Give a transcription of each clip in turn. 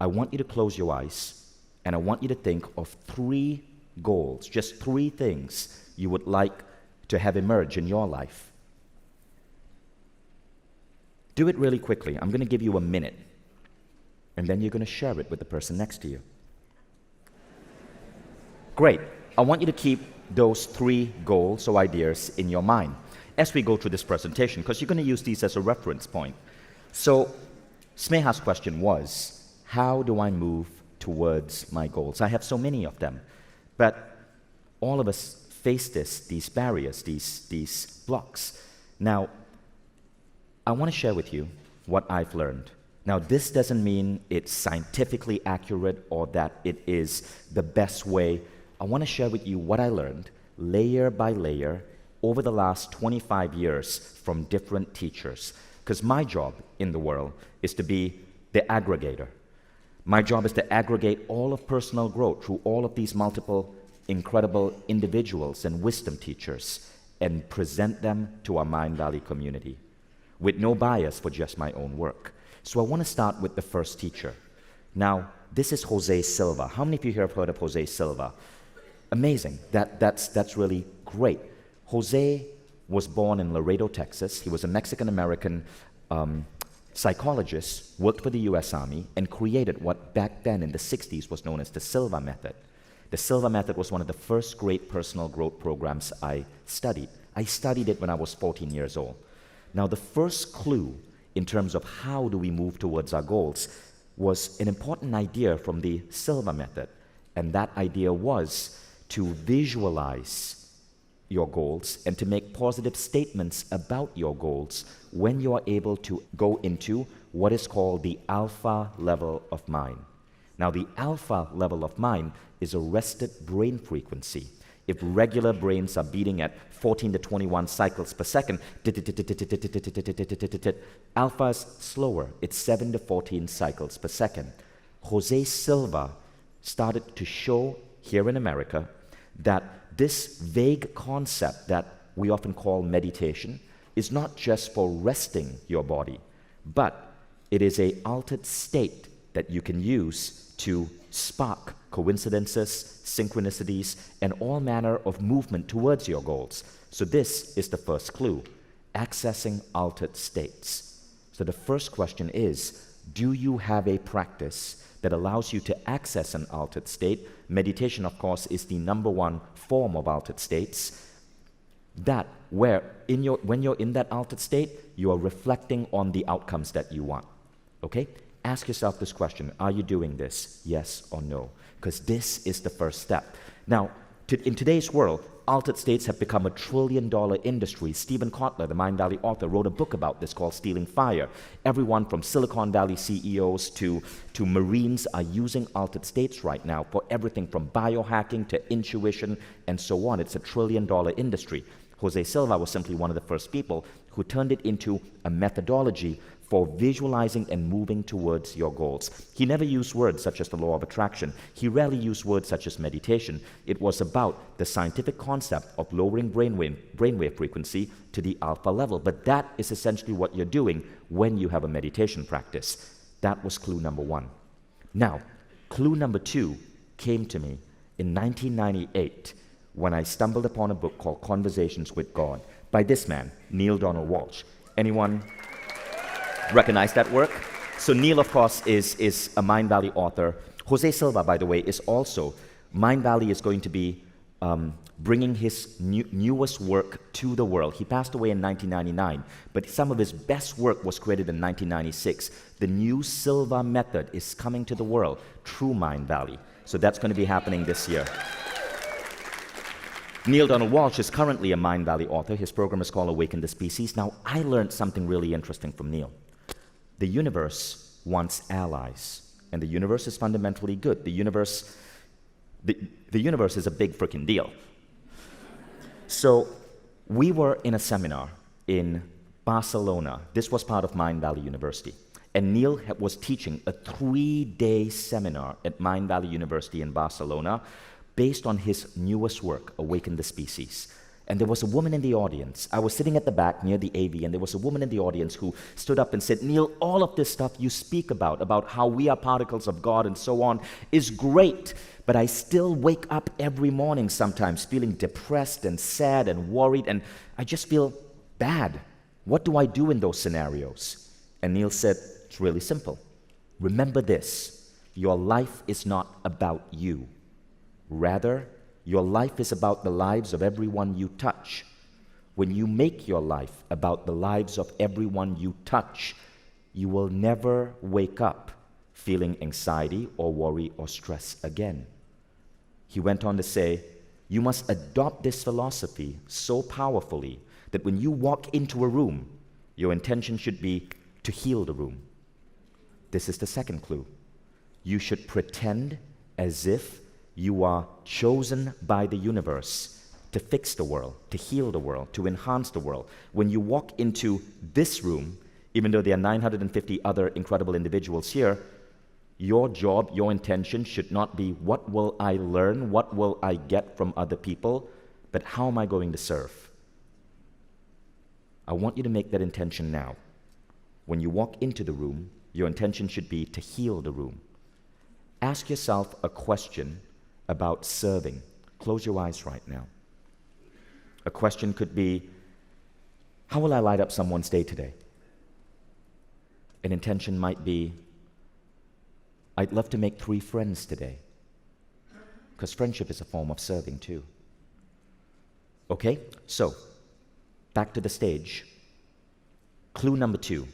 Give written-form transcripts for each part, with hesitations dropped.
I want you to close your eyes, and I want you to think of 3 goals, just 3 things you would like to have emerge in your life. Do it really quickly. I'm going to give you a minute, and then you're going to share it with the person next to you. Great. I want you to keep those 3 goals or ideas in your mind as we go through this presentation, because you're going to use these as a reference point. So, Smeha's question was, how do I move towards my goals? I have so many of them, but all of us face these barriers, these blocks. Now, I want to share with you what I've learned. Now, this doesn't mean it's scientifically accurate or that it is the best way. I want to share with you what I learned layer by layer over the last 25 years from different teachers. Because my job in the world is to be the aggregator. My job is to aggregate all of personal growth through all of these multiple incredible individuals and wisdom teachers and present them to our Mindvalley community with no bias for just my own work. So I want to start with the first teacher. Now, this is Jose Silva. How many of you here have heard of Jose Silva? Amazing. That's really great. Jose was born in Laredo, Texas. He was a Mexican-American psychologist, worked for the U.S. Army, and created what back then in the 60s was known as the Silva method. The Silva method was one of the first great personal growth programs I studied. I studied it when I was 14 years old. Now, the first clue in terms of how do we move towards our goals was an important idea from the Silva method, and that idea was to visualize your goals and to make positive statements about your goals when you are able to go into what is called the alpha level of mind. Now, the alpha level of mind is a rested brain frequency. If regular brains are beating at 14 to 21 cycles per second, alpha is slower. It's 7 to 14 cycles per second. Jose Silva started to show here in America that this vague concept that we often call meditation is not just for resting your body, but it is an altered state that you can use to spark coincidences, synchronicities, and all manner of movement towards your goals. So this is the first clue, accessing altered states. So the first question is, do you have a practice that allows you to access an altered state? Meditation, of course, is the #1 form of altered states. That where when you're in that altered state, you are reflecting on the outcomes that you want. Okay? Ask yourself this question, are you doing this? Yes or no? Because this is the first step. Now, in today's world, altered states have become a $1 trillion industry. Stephen Kotler, the Mindvalley author, wrote a book about this called Stealing Fire. Everyone from Silicon Valley CEOs to Marines are using altered states right now for everything from biohacking to intuition and so on. It's a $1 trillion industry. Jose Silva was simply one of the first people who turned it into a methodology for visualizing and moving towards your goals. He never used words such as the law of attraction. He rarely used words such as meditation. It was about the scientific concept of lowering brainwave frequency to the alpha level. But that is essentially what you're doing when you have a meditation practice. That was clue #1. Now, clue #2 came to me in 1998 when I stumbled upon a book called Conversations with God by this man, Neil Donald Walsh. Anyone recognize that work? So Neil, of course, is a Mindvalley author. Jose Silva, by the way, is also, Mindvalley is going to be bringing his newest work to the world. He passed away in 1999, but some of his best work was created in 1996. The new Silva method is coming to the world through Mindvalley. So that's going to be happening this year. Neil Donald Walsh is currently a Mindvalley author. His program is called Awaken the Species. Now, I learned something really interesting from Neil. The universe wants allies, and the universe is fundamentally good. The universe is a big freaking deal. So we were in a seminar in Barcelona. This was part of Mindvalley University. And Neil was teaching a 3-day seminar at Mindvalley University in Barcelona based on his newest work, Awaken the Species. And there was a woman in the audience. I was sitting at the back near the AV, and there was a woman in the audience who stood up and said, Neil, all of this stuff you speak about how we are particles of God and so on, is great. But I still wake up every morning sometimes feeling depressed and sad and worried, and I just feel bad. What do I do in those scenarios? And Neil said, it's really simple. Remember this, your life is not about you. Rather, your life is about the lives of everyone you touch. When you make your life about the lives of everyone you touch, you will never wake up feeling anxiety or worry or stress again. He went on to say, you must adopt this philosophy so powerfully that when you walk into a room, your intention should be to heal the room. This is the second clue. You should pretend as if you are chosen by the universe to fix the world, to heal the world, to enhance the world. When you walk into this room, even though there are 950 other incredible individuals here, your job, your intention should not be what will I learn, what will I get from other people, but how am I going to serve? I want you to make that intention now. When you walk into the room, your intention should be to heal the room. Ask yourself a question about serving. Close your eyes right now. A question could be, how will I light up someone's day today? An intention might be, I'd love to make 3 friends today. Because friendship is a form of serving too. Okay, so back to the stage. Clue number 2.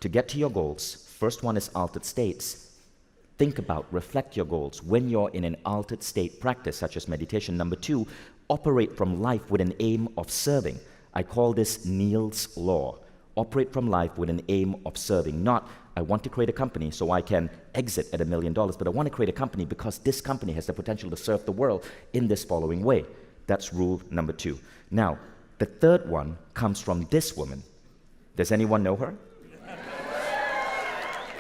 To get to your goals, first one is altered states. Think about, reflect your goals when you're in an altered state practice, such as meditation. Number 2, operate from life with an aim of serving. I call this Neil's Law. Operate from life with an aim of serving. Not, I want to create a company so I can exit at $1 million, but I want to create a company because this company has the potential to serve the world in this following way. That's rule number 2. Now, the third one comes from this woman. Does anyone know her?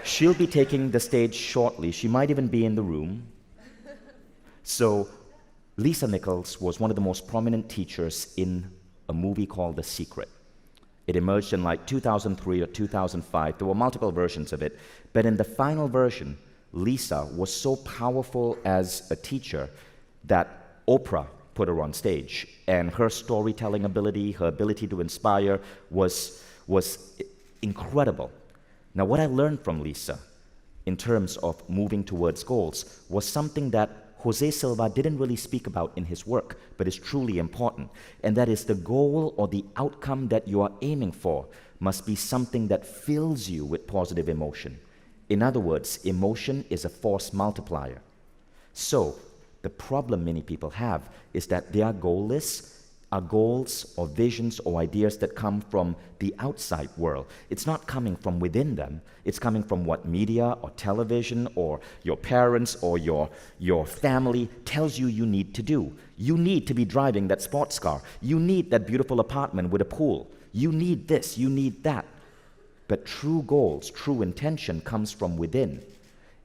She'll be taking the stage shortly. She might even be in the room. So, Lisa Nichols was one of the most prominent teachers in a movie called The Secret. It emerged in like 2003 or 2005. There were multiple versions of it. But in the final version, Lisa was so powerful as a teacher that Oprah put her on stage. And her storytelling ability, her ability to inspire was incredible. Now, what I learned from Lisa in terms of moving towards goals was something that Jose Silva didn't really speak about in his work, but is truly important. And that is the goal or the outcome that you are aiming for must be something that fills you with positive emotion. In other words, emotion is a force multiplier. So, the problem many people have is that their goal lists are goals or visions or ideas that come from the outside world. It's not coming from within them. It's coming from what media or television or your parents or your family tells you need to do. You need to be driving that sports car. You need that beautiful apartment with a pool. You need this, you need that. But true goals, true intention comes from within.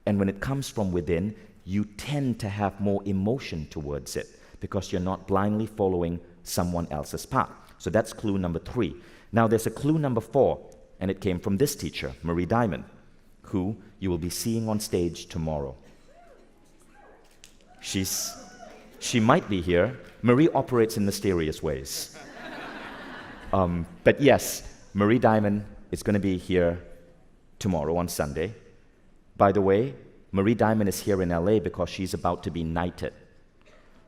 And when it comes from within, you tend to have more emotion towards it because you're not blindly following someone else's path. So that's clue number 3. Now there's a clue number 4, and it came from this teacher, Marie Diamond, who you will be seeing on stage tomorrow. She might be here. Marie operates in mysterious ways. But yes, Marie Diamond is going to be here tomorrow on Sunday. By the way, Marie Diamond is here in LA because she's about to be knighted.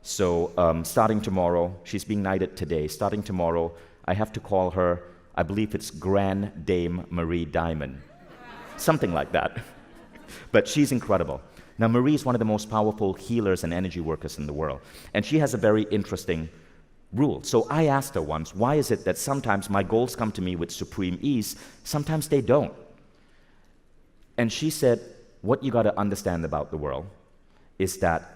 So starting tomorrow, she's being knighted today. Starting tomorrow, I have to call her, I believe it's Grand Dame Marie Diamond. Something like that. But she's incredible. Now, Marie is one of the most powerful healers and energy workers in the world. And she has a very interesting rule. So I asked her once, why is it that sometimes my goals come to me with supreme ease, sometimes they don't? And she said, what you got to understand about the world is that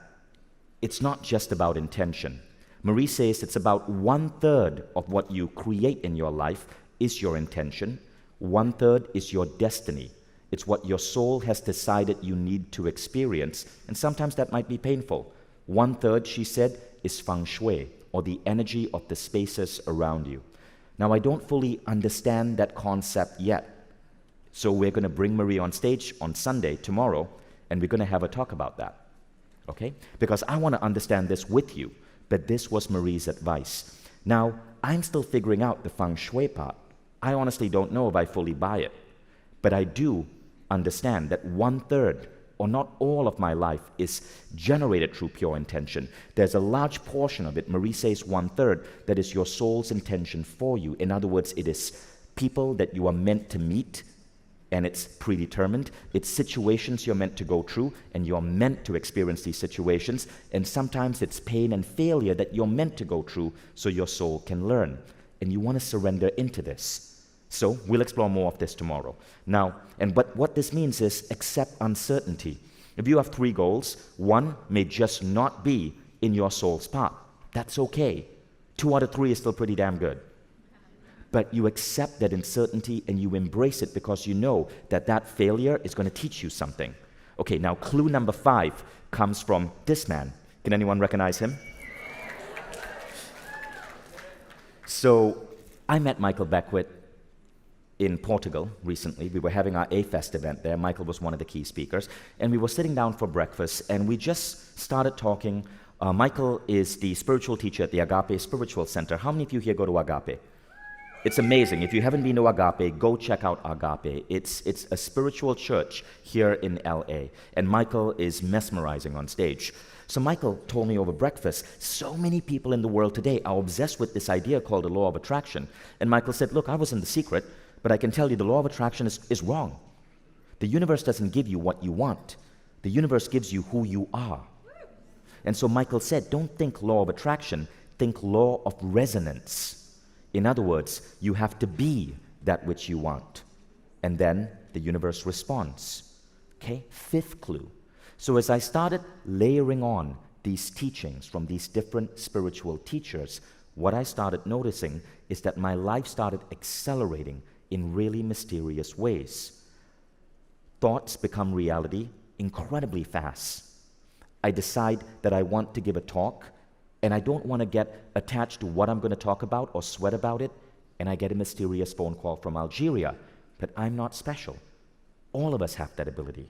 it's not just about intention. Marie says it's about 1/3 of what you create in your life is your intention. 1/3 is your destiny. It's what your soul has decided you need to experience, and sometimes that might be painful. 1/3, she said, is feng shui, or the energy of the spaces around you. Now, I don't fully understand that concept yet, so we're going to bring Marie on stage on Sunday, tomorrow, and we're going to have a talk about that, okay? Because I want to understand this with you, but this was Marie's advice. Now, I'm still figuring out the feng shui part. I honestly don't know if I fully buy it, but I do understand that 1/3 or not all of my life is generated through pure intention. There's a large portion of it, Marie says 1/3, that is your soul's intention for you. In other words, it is people that you are meant to meet, and it's predetermined. It's situations you're meant to go through, and you're meant to experience these situations. And sometimes it's pain and failure that you're meant to go through so your soul can learn. And you want to surrender into this. So we'll explore more of this tomorrow. Now, but what this means is accept uncertainty. If you have 3 goals, 1 may just not be in your soul's path. That's okay. 2 out of 3 is still pretty damn good. But you accept that uncertainty and you embrace it because you know that that failure is going to teach you something. Okay, now clue number 5 comes from this man. Can anyone recognize him? So I met Michael Beckwith in Portugal recently. We were having our A-Fest event there. Michael was one of the key speakers. And we were sitting down for breakfast, and we just started talking. Michael is the spiritual teacher at the Agape Spiritual Center. How many of you here go to Agape? It's amazing. If you haven't been to Agape, go check out Agape. It's a spiritual church here in LA. And Michael is mesmerizing on stage. So Michael told me over breakfast, so many people in the world today are obsessed with this idea called the law of attraction. And Michael said, look, I was in the secret, but I can tell you the law of attraction is wrong. The universe doesn't give you what you want. The universe gives you who you are. And so Michael said, don't think law of attraction, think law of resonance. In other words, you have to be that which you want. And then the universe responds. Okay, 5th clue. So as I started layering on these teachings from these different spiritual teachers, what I started noticing is that my life started accelerating in really mysterious ways. Thoughts become reality incredibly fast. I decide that I want to give a talk, and I don't want to get attached to what I'm going to talk about or sweat about it, and I get a mysterious phone call from Algeria. But I'm not special. All of us have that ability.